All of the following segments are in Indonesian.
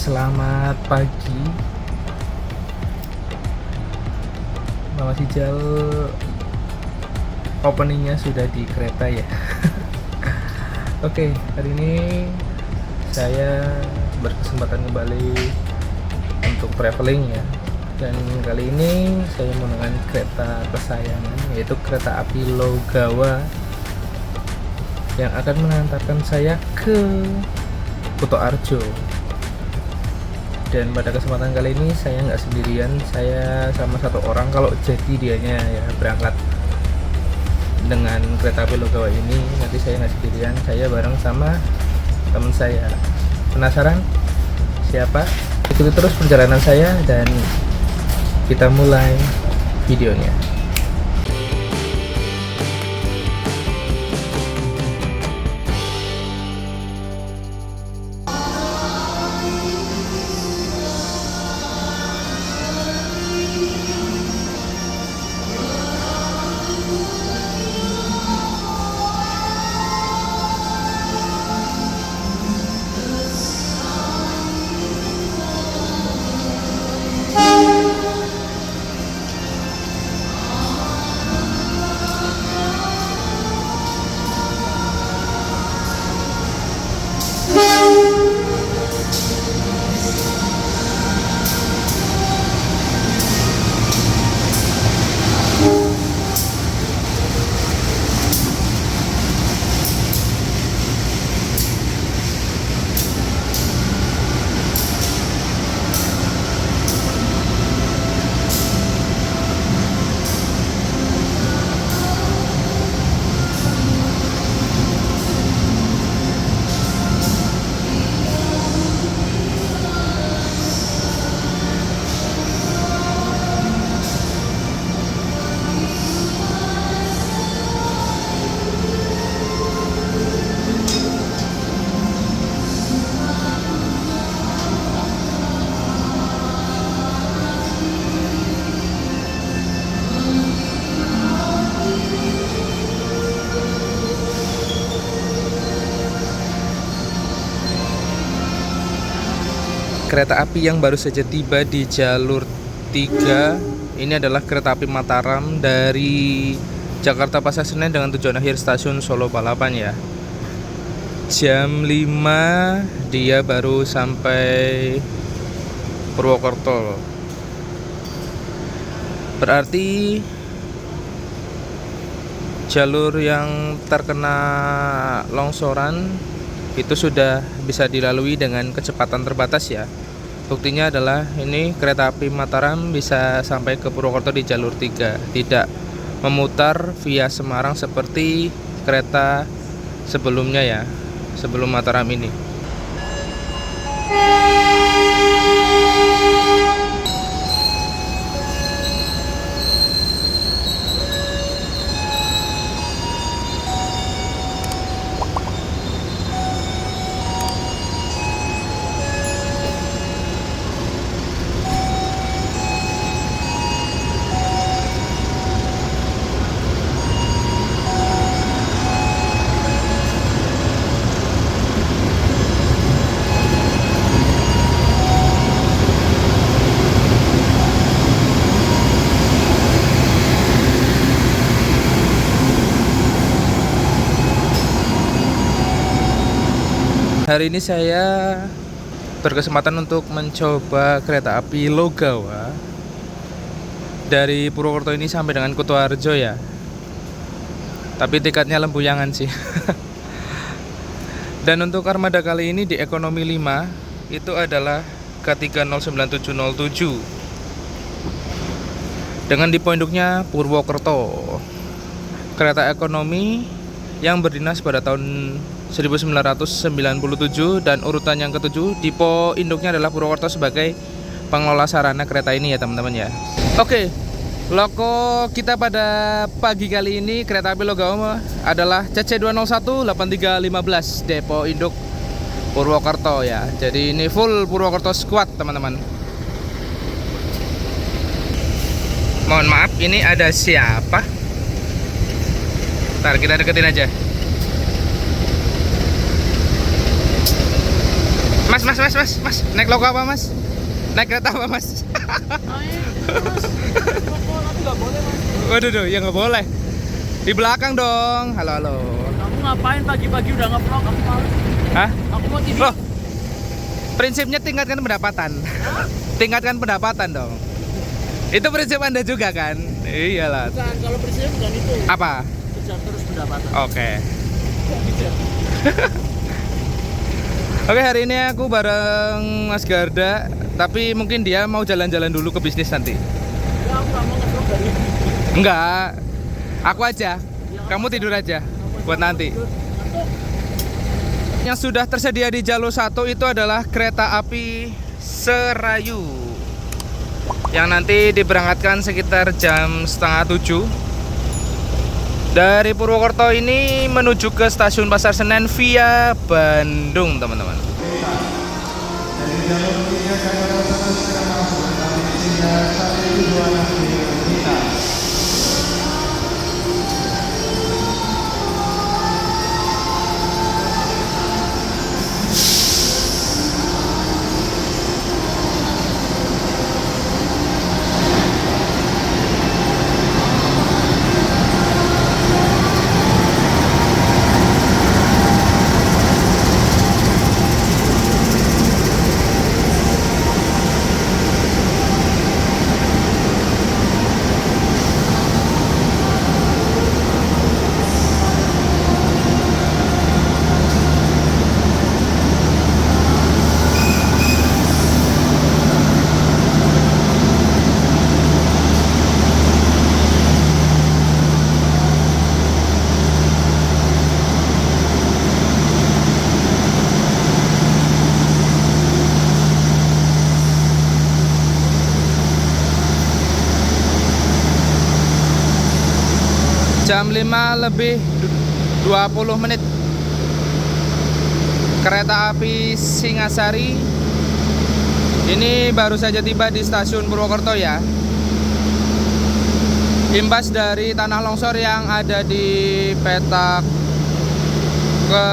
Selamat pagi. Mama Sijal openingnya sudah di kereta ya. Oke, hari ini saya berkesempatan kembali untuk traveling ya. Dan kali ini saya menggunakan kereta kesayangan, yaitu kereta api Logawa yang akan mengantarkan saya ke Kutoarjo. Dan pada kesempatan kali ini saya nggak sendirian, saya sama satu orang. Kalau jadi dianya ya berangkat dengan kereta api Logawa ini, nanti saya nggak sendirian, saya bareng sama teman saya. Penasaran siapa? Ikuti terus perjalanan saya dan kita mulai videonya. Kereta api yang baru saja tiba di jalur 3 ini adalah kereta api Mataram dari Jakarta Pasar Senen dengan tujuan akhir stasiun Solo Balapan ya. Jam 5 dia baru sampai Purwokerto. Berarti jalur yang terkena longsoran itu sudah bisa dilalui dengan kecepatan terbatas ya. Buktinya adalah ini kereta api Mataram bisa sampai ke Purwokerto di jalur 3, tidak memutar via Semarang seperti kereta sebelumnya ya, sebelum Mataram ini. Hari ini saya berkesempatan untuk mencoba kereta api Logawa dari Purwokerto ini sampai dengan Kutoarjo ya. Tapi tiketnya lembuyangan sih. Dan untuk armada kali ini di ekonomi 5 itu adalah K3097027 dengan di induknya Purwokerto. Kereta ekonomi yang berdinas pada tahun 1997 dan urutan yang ke-7, dipo induknya adalah Purwokerto sebagai pengelola sarana kereta ini ya teman-teman ya. Oke, loko kita pada pagi kali ini kereta api Logawa adalah CC201-8315 depo induk Purwokerto ya. Jadi ini full Purwokerto squad teman-teman. Mohon maaf, ini ada siapa? Ntar kita deketin aja. Mas, naik logo apa mas? Naik kereta apa mas? Waduh, ya nggak boleh. Di belakang dong. Halo. Kamu ngapain pagi-pagi udah nge-vlog? Aku males. Hah? Aku mau tidur. Loh, prinsipnya tingkatkan pendapatan. Tingkatkan pendapatan dong. Itu prinsip Anda juga kan? Iyalah. Bukan, kalau prinsipnya bukan itu. Apa? Kejar terus pendapatan. Oke. Oke, hari ini aku bareng Mas Garda, tapi mungkin dia mau jalan-jalan dulu ke bisnis nanti. Ya, aku nggak mau nge-vlog dari ini. Enggak. Aku aja. Kamu tidur aja buat nanti. Yang sudah tersedia di jalur 1 itu adalah kereta api Serayu yang nanti diberangkatkan sekitar jam setengah 7 dari Purwokerto ini menuju ke stasiun Pasar Senen via Bandung, teman-teman. Jam 5 lebih 20 menit. Kereta api Singasari ini baru saja tiba di stasiun Purwokerto ya. Imbas dari tanah longsor yang ada di petak ke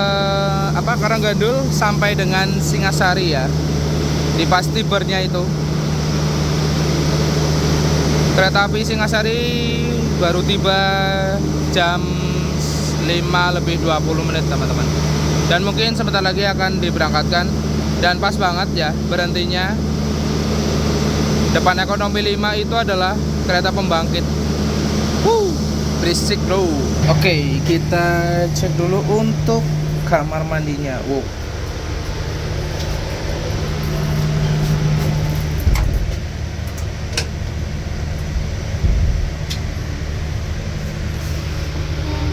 Karanggandul sampai dengan Singasari ya. Di Pastibernya itu. Kereta api Singasari baru tiba jam 5 lebih 20 menit, teman-teman. Dan mungkin sebentar lagi akan diberangkatkan. Dan pas banget ya berhentinya. Depan Ekonomi 5 itu adalah kereta pembangkit. Berisik bro. Oke, kita cek dulu untuk kamar mandinya.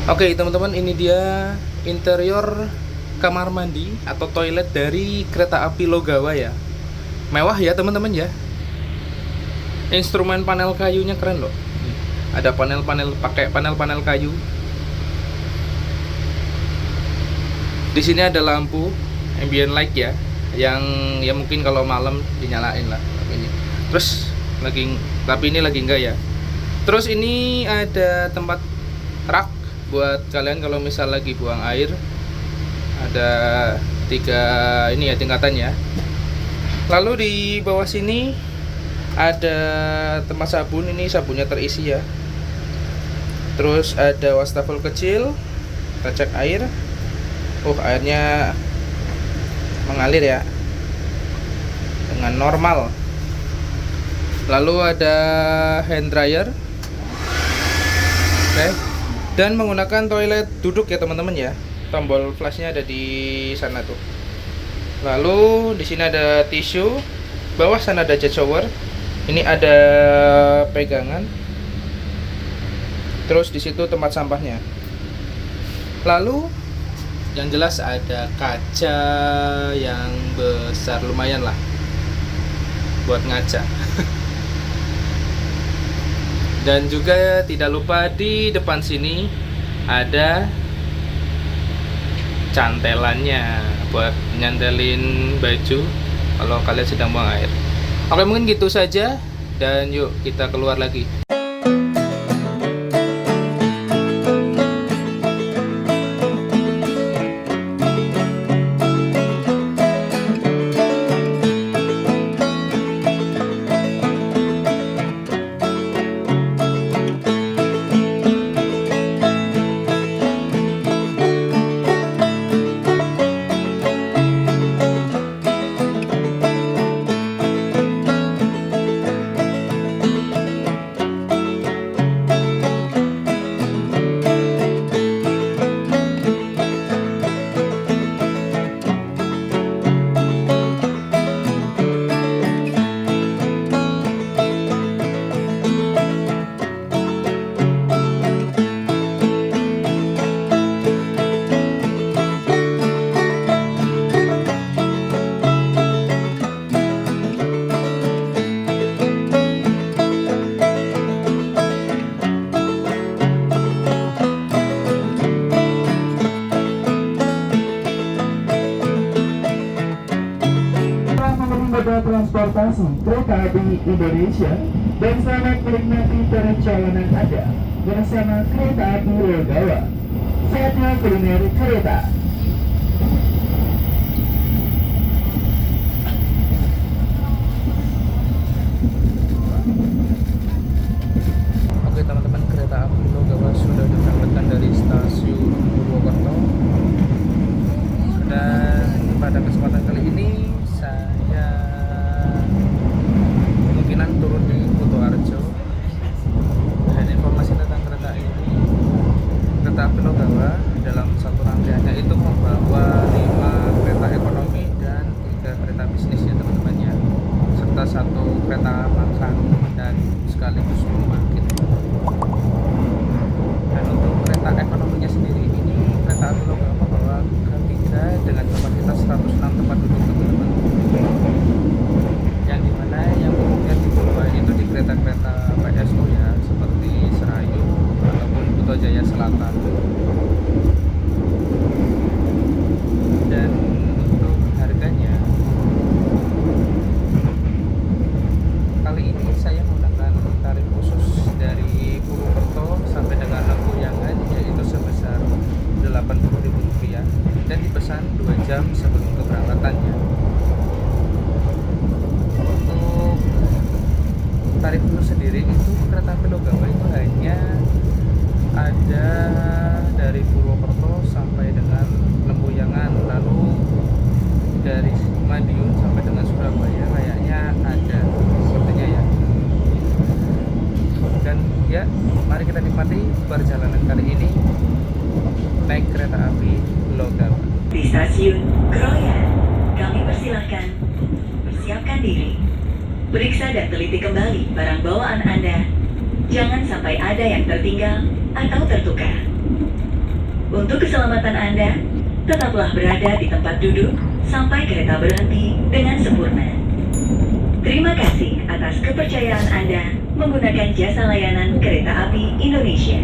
Oke teman-teman, ini dia interior kamar mandi atau toilet dari kereta api Logawa ya. Mewah ya teman-teman ya. Instrumen panel kayunya keren loh. Ada pakai panel kayu. Di sini ada lampu ambient light ya, yang ya mungkin kalau malam dinyalain lah. Tapi ini lagi enggak ya. Terus ini ada tempat rak buat kalian kalau misal lagi buang air. Ada 3 ini ya tingkatannya. Lalu di bawah sini ada tempat sabun, ini sabunnya terisi ya. Terus ada wastafel kecil. Kita cek air. Airnya mengalir ya dengan normal. Lalu ada hand dryer. Oke. Dan menggunakan toilet duduk ya teman-teman ya. Tombol flashnya ada di sana tuh. Lalu di sini ada tisu. Bawah sana ada jet shower. Ini ada pegangan. Terus di situ tempat sampahnya. Lalu yang jelas ada kaca yang besar lumayan lah buat ngaca. Dan juga tidak lupa di depan sini ada cantelannya buat nyandelin baju kalau kalian sedang buang air. Oke, mungkin gitu saja dan yuk kita keluar lagi. api Indonesia dan selamat menikmati perjalanan Anda bersama kereta api Logawa. Saatnya kuliner kereta. Oke teman-teman, kereta api Logawa sudah diberangkatkan dari stasiun Purwokerto. Dan pada kesempatan kali ini saya kemungkinan turun di Kutoarjo. Dan informasi tentang kereta ini, kereta api Logawa dalam satu rangkaiannya itu membawa 5 kereta ekonomi dan 3 kereta bisnis ya teman-teman ya, serta 1 kereta makan dan sekaligus pembangkit. Dan untuk kereta ekonominya sendiri ini, kereta api Logawa membawa K3 dengan kapasitas 106 tempat duduk teman-teman, yang dimana yang umumnya dibawa itu di kereta-kereta PSO ya, seperti Serayu ataupun Putrajaya Selatan. Dan untuk harganya, kali ini saya menggunakan tarif khusus dari Purwokerto sampai dengan Lempuyangan, yaitu sebesar Rp80.000 dan dipesan 2 jam sebelum keberangkatannya. Untuk tarif khusus sendiri itu, kereta api Logawa itu hanya ada dari Purwokerto sampai dengan Lempuyangan, lalu dari Madiun sampai dengan Surabaya kayaknya ada sepertinya ya. Dan ya, mari kita nikmati perjalanan kali ini naik kereta api Logawa. Di stasiun Kroya, kami persilahkan persiapkan diri, periksa dan teliti kembali barang bawaan Anda. Jangan sampai ada yang tertinggal atau tertukar. Untuk keselamatan Anda, tetaplah berada di tempat duduk sampai kereta berhenti dengan sempurna. Terima kasih atas kepercayaan Anda menggunakan jasa layanan kereta api Indonesia.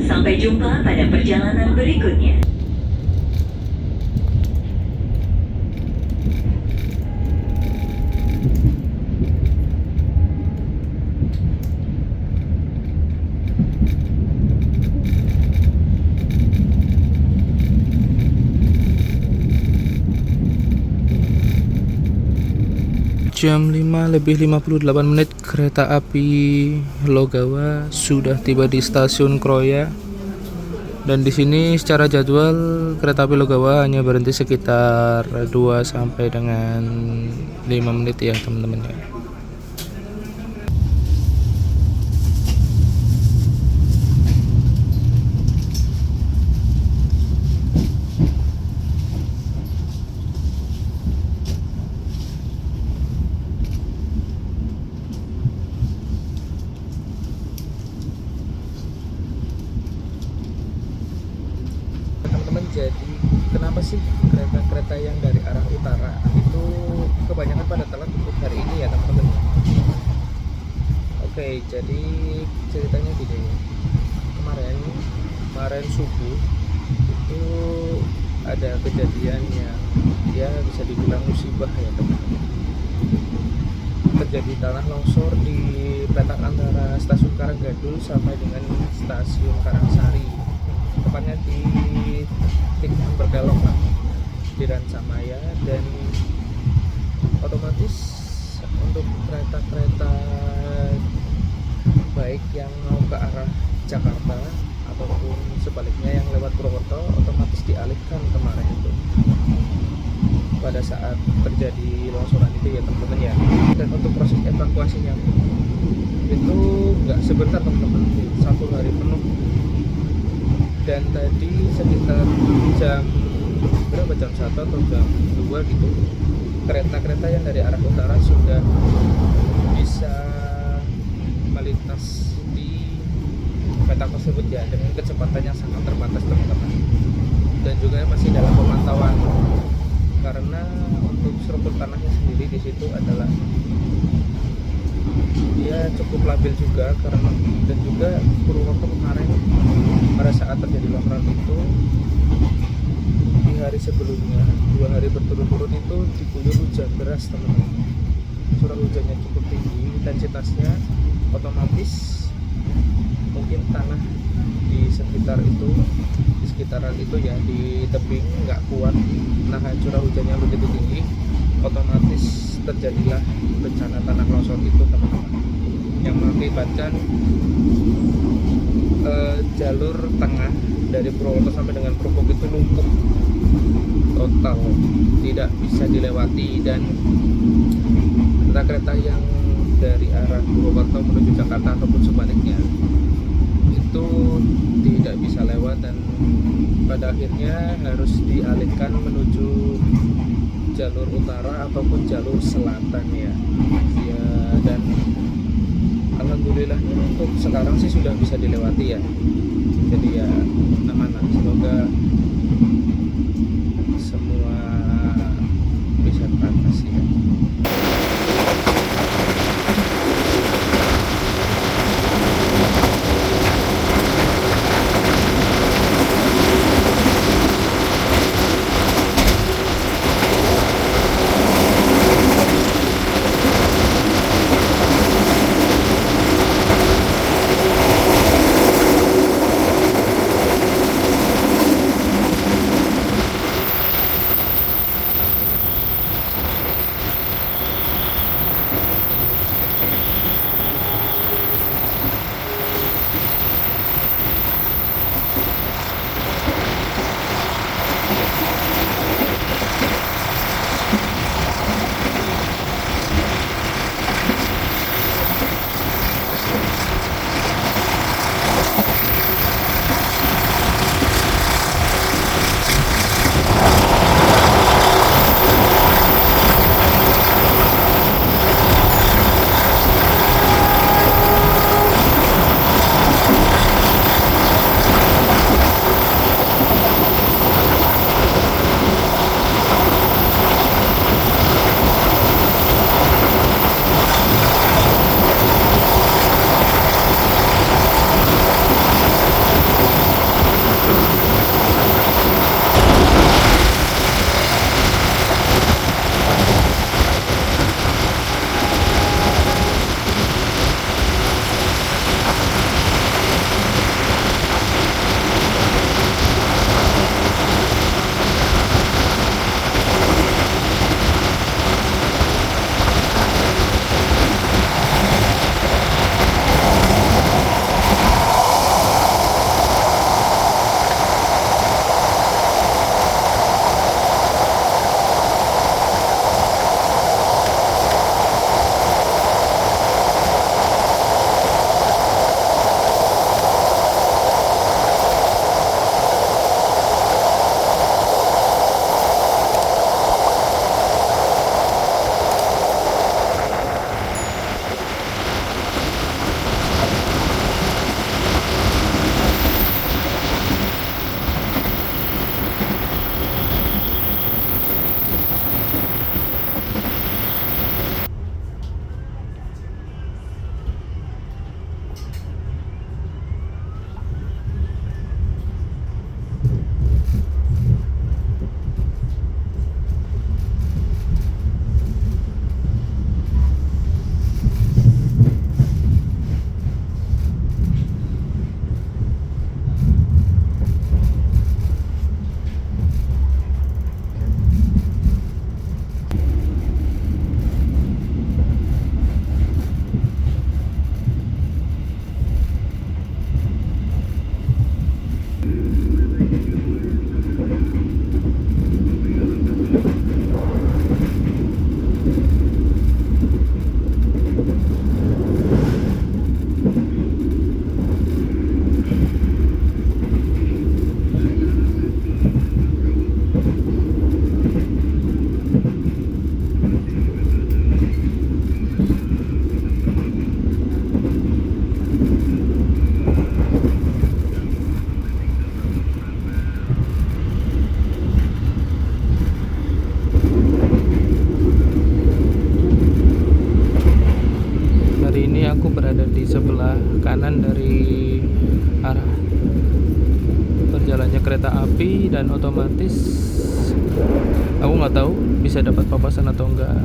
Sampai jumpa pada perjalanan berikutnya. Jam 5:58 kereta api Logawa sudah tiba di stasiun Kroya. Dan di sini secara jadwal kereta api Logawa hanya berhenti sekitar 2 sampai dengan 5 menit ya teman-teman ya. Teman-teman, jadi kenapa sih kereta-kereta yang dari arah utara itu kebanyakan pada telat untuk hari ini ya teman-teman? Oke, jadi ceritanya gini, kemarin subuh itu ada kejadian yang ya bisa dibilang musibah ya teman-teman. Terjadi tanah longsor di petak antara stasiun Karanggadul sampai dengan stasiun Karangsari, tepatnya di titik Berkelok di Ransamaya. Dan otomatis untuk kereta-kereta baik yang mau ke arah Jakarta ataupun sebaliknya yang lewat Purwokerto otomatis dialihkan kemarin itu pada saat terjadi longsoran itu ya teman-teman ya. Dan untuk proses evakuasinya itu nggak sebentar teman-teman, 1 hari penuh. Dan tadi sekitar jam berapa, jam 1 atau jam 2 gitu, kereta-kereta yang dari arah utara sudah bisa melintas di petak tersebut ya, dengan kecepatan yang sangat terbatas teman-teman. Dan juga masih dalam pemantauan, karena untuk struktur tanahnya sendiri di situ adalah ya cukup labil juga, karena dan juga Purwokerto kemarin pada saat terjadi longsoran itu di hari sebelumnya 2 hari berturut-turut itu diguyur hujan deras teman-teman. curah hujannya cukup tinggi intensitasnya, otomatis mungkin tanah di sekitaran itu ya, di tebing nggak kuat nahan curah hujannya begitu tinggi, otomatis terjadilah bencana tanah longsor itu teman-teman, yang mengakibatkan jalur tengah dari Purwokerto sampai dengan Krukuk itu lumpuh total, tidak bisa dilewati, dan kereta-kereta yang dari arah Purwokerto menuju Jakarta ataupun sebaliknya itu tidak bisa lewat, dan pada akhirnya harus dialihkan menuju jalur utara ataupun jalur selatan ya. Dan alhamdulillah untuk sekarang sih sudah bisa dilewati ya, jadi ya aman lah, semoga semua bisa teratasi ya. sebelah kanan dari arah berjalannya kereta api, dan otomatis aku nggak tahu bisa dapat papasan atau enggak.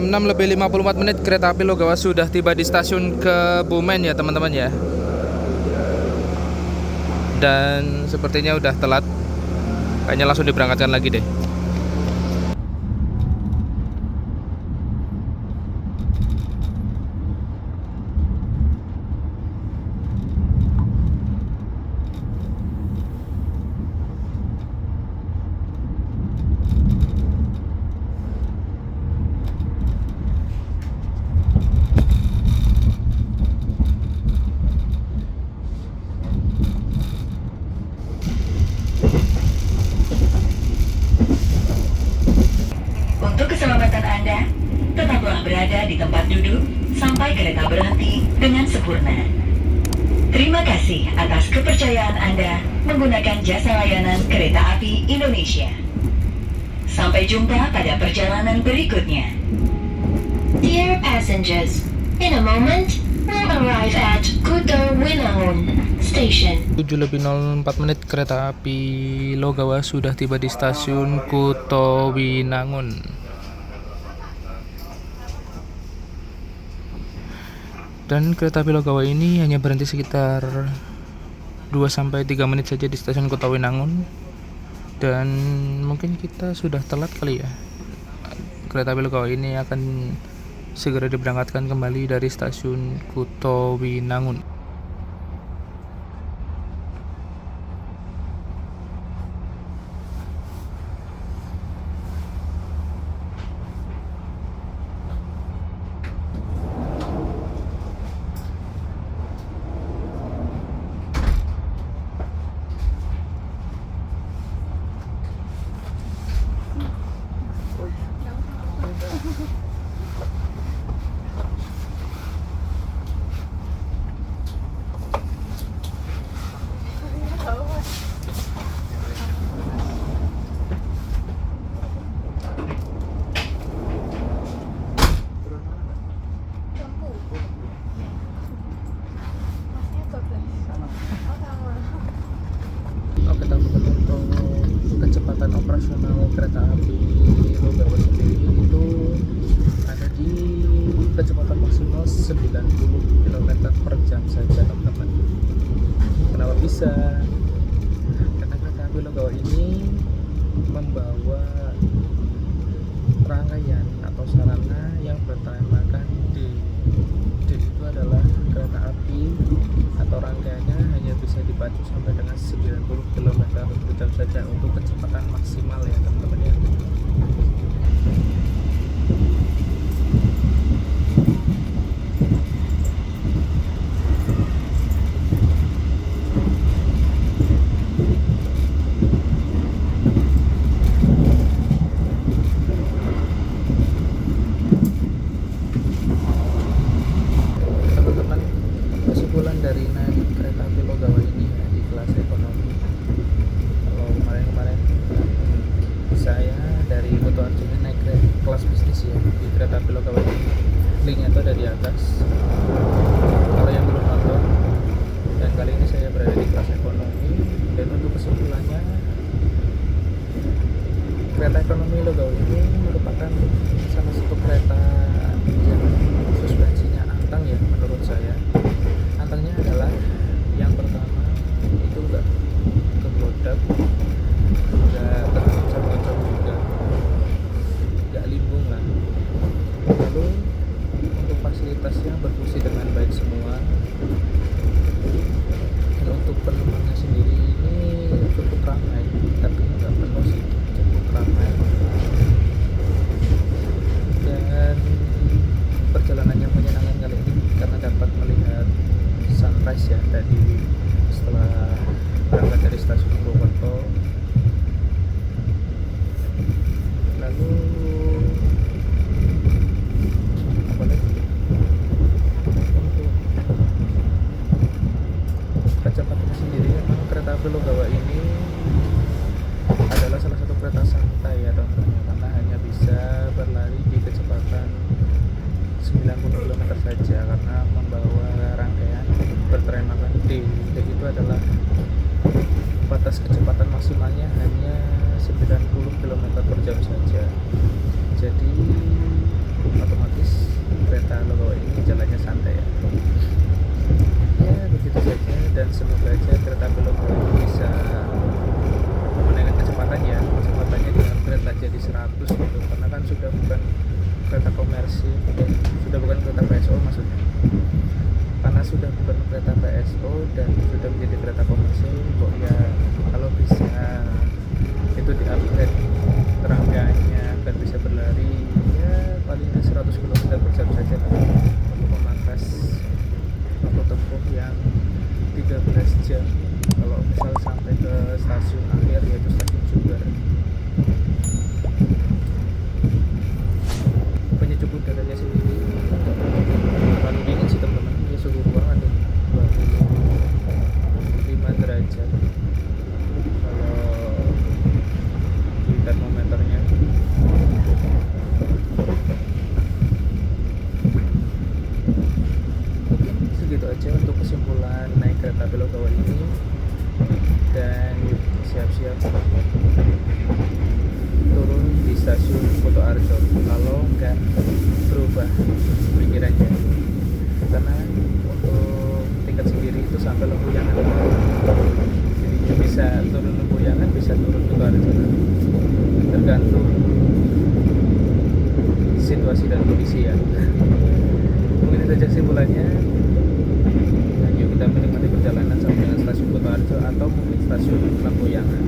6:54 kereta api Logawa sudah tiba di stasiun Kebumen ya teman-teman ya. Dan sepertinya udah telat. Kayaknya langsung diberangkatkan lagi deh. Untuk keselamatan Anda, tetaplah berada di tempat duduk sampai kereta berhenti dengan sempurna. Terima kasih atas kepercayaan Anda menggunakan jasa layanan Kereta Api Indonesia. Sampai jumpa pada perjalanan berikutnya. Dear passengers, in a moment, we'll arrive at Kuto Winangun Station. 7:04 kereta api Logawa sudah tiba di stasiun Kuto Winangun. Dan kereta api Logawa ini hanya berhenti sekitar 2-3 menit saja di stasiun Kuto Winangun. Dan mungkin kita sudah telat kali ya. Kereta api Logawa ini akan segera diberangkatkan kembali dari stasiun Kuto Winangun. Oke teman-teman, untuk kecepatan operasional kereta api Logawa sendiri itu ada di kecepatan maksimal 90 km per jam saja teman-teman. Kenapa bisa? Karena kereta api Logawa ini membawa rangkaian atau sarana yang bertemakan D. D itu adalah kereta api atau rangkaiannya hanya bisa dipacu sampai dengan 90 km per jam saja untuk kecepatan maksimal ya teman-teman ya. Teman-teman, kesimpulan dari naik kereta api Logawa ini ya, di kelas ekonomi. Kalau kemarin-kemarin saya dari Kuto Arjuna naik ke kelas bisnis ya di kereta api Logawa ini, linknya itu ada di atas kalau yang belum nonton. Dan kali ini saya berada di kelas ekonomi. Dan untuk kesimpulannya, kereta ekonomi Logawa ini merupakan salah satu kereta yang suspensinya antang ya menurut saya. Antangnya adalah yang pertama itu enggak keblodak, enggak terkencang-kencang juga, enggak limbung lah. Lalu untuk fasilitasnya berfungsi dengan baik semua. Dan untuk penumpangnya sendiri ini cukup ramai, tapi enggak penuh sih, cukup ramai. Dan perjalanannya menyenangkan kali ini karena dapat melihat sunrise ya tadi setelah berangkat dari stasiun Purwokerto. Lalu apa lagi? Untuk kecepatannya sendiri, memang kereta api Logawa ini adalah salah satu kereta santai ya teman-teman, karena hanya bisa berlari di kecepatan 90 km saja karena membawa rangkaian bertemakan D. D itu adalah batas kecepatan maksimalnya hanya 90 km per jam saja. Jadi kereta komersil, sudah bukan kereta PSO maksudnya. Karena sudah bukan kereta PSO dan sudah menjadi kereta komersil, kok ya kalau bisa itu di-upgrade tenaganya agar bisa berlari ya paling 100 km per jam saja lah, untuk memangkas waktu tempuh yang 13 jam kalau misal sampai ke stasiun akhir yaitu stasiun Jember. Penyejuk udaranya sendiri terlalu dingin sih teman-teman, ya suhu ruangan nih 25 derajat kalau di termometernya. Mungkin segitu aja untuk kesimpulan naik kereta api Logawa ini, dan yuk siap-siap turun di stasiun Kutoarjo kalau nggak berubah pikirannya, karena untuk tiket sendiri itu sampai Lempuyangan, jadi bisa turun Lempuyangan, bisa turun Kutoarjo, tergantung situasi dan kondisi ya. Mungkin itu saja kesimpulannya. Nah, yuk kita menikmati perjalanan sampai dengan stasiun Kutoarjo atau mungkin stasiun Lempuyangan.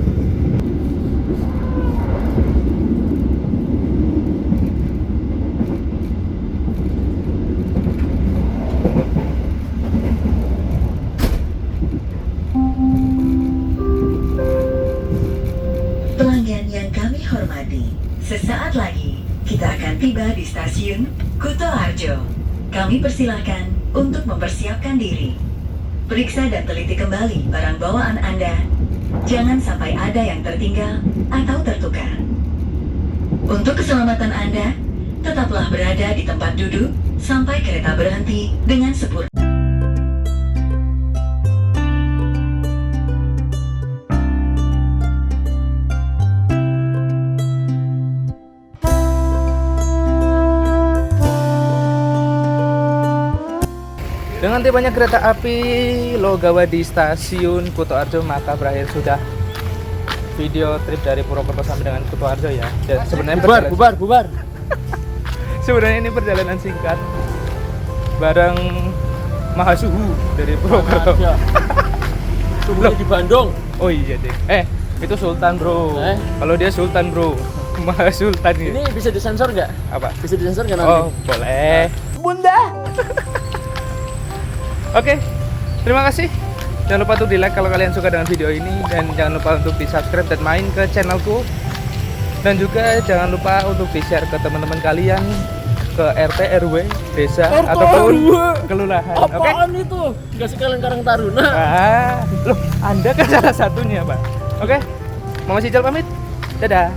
Pelanggan yang kami hormati, sesaat lagi kita akan tiba di stasiun Kutoarjo. Kami persilahkan untuk mempersiapkan diri. Periksa dan teliti kembali barang bawaan Anda. Jangan sampai ada yang tertinggal atau tertukar. Untuk keselamatan Anda, tetaplah berada di tempat duduk sampai kereta berhenti dengan sempurna. Dengan tibanya kereta api Logawa di stasiun Kutoarjo, maka berakhir sudah video trip dari Purwokerto sampai dengan Kutoarjo ya. Dan sebenarnya bubar. sebenarnya ini perjalanan singkat bareng Mahasuhu dari Purwokerto. Suhunya di Bandung. Oh iya deh. Itu Sultan bro. Kalau dia Sultan bro, Mahasultan ini. Ini bisa disensor nggak? Apa? Bisa disensor nggak nanti? Oh boleh. Bunda. Oke, terima kasih. Jangan lupa untuk di like kalau kalian suka dengan video ini, dan jangan lupa untuk di subscribe dan main ke channelku, dan juga jangan lupa untuk di share ke teman-teman kalian, ke RT RW desa ataupun kelurahan. Oke? Apaan itu? Dikasih kalian Karang Taruna. Loh, Anda kan salah satunya, Pak. Oke, Mama Sijal pamit. Dadah.